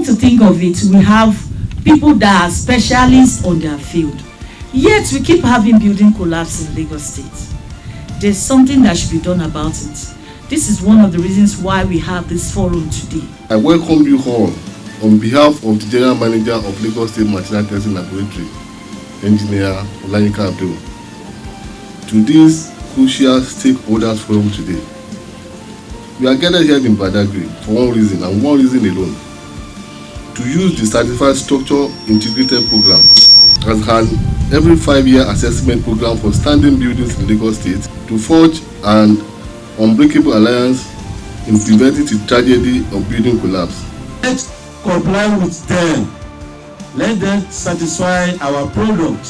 to think of it, we have people that are specialists on their field. Yet we keep having building collapse in Lagos State. There's something that should be done about it. This is one of the reasons why we have this forum today. I welcome you all on behalf of the General Manager of Lagos State Material Testing Laboratory, Engineer Olayinka Abdul, to this crucial stakeholders forum today. We are gathered here in Badagry for one reason and one reason alone: to use the Certified Structure Integrated Program as an every 5-year assessment program for standing buildings in Lagos State to forge an unbreakable alliance in preventing the tragedy of building collapse. Let's comply with them. Let them satisfy our product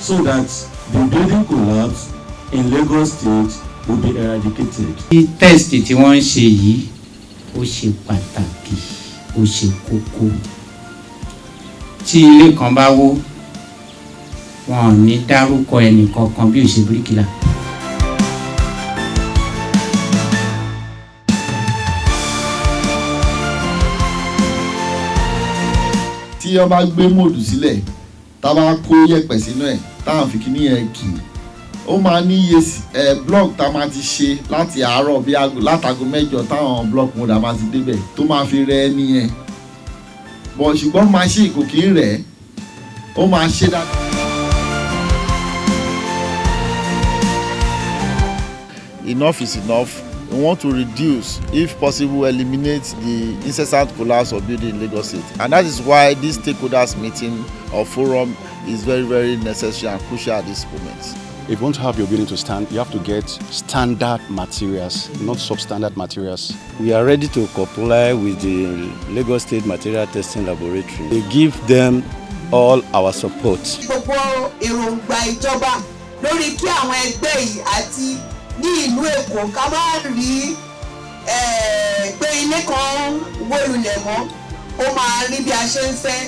so that the building collapse in Lagos State will be eradicated. The test tí wọ́n ń ṣe yìí ó ṣe pàtàkì, ó ṣe kókó. Tí ilé kan bá wó, wọn ò ní dárúkọ ẹnì kankan bí ó ṣe bíríkìlà. Tí wọ́n bá gbé mòdù sílẹ̀, tá bá kó yẹ̀pẹ̀ sínú ẹ̀, táwọn fi kíní yẹn kì í, ó máa ní iye block tá máa ti ṣe láti àárọ̀ bí látago 8 táwọn block mòdà máa ti débẹ̀ tó máa fi rẹ ẹni yẹn. Bọ̀ ṣùgbọ́n machine kò kí ń rẹ̀, ó máa ṣe dáadáa. Enough is enough. We want to reduce, if possible, eliminate the incessant collapse of building in Lagos State. And that is why this stakeholders meeting or forum is very, very necessary and crucial at this moment. If you want to have your building to stand, you have to get standard materials, not substandard materials. We are ready to comply with the Lagos State Material Testing Laboratory. We give them all our support. Gbogbo èròǹgbà ìjọba lórí kí àwọn ẹgbẹ́ yìí àti ní ìlú Èkó ká má rí pé ilé kan wó lulẹ̀ mọ́, ó máa rí bí a ṣe ń fẹ́.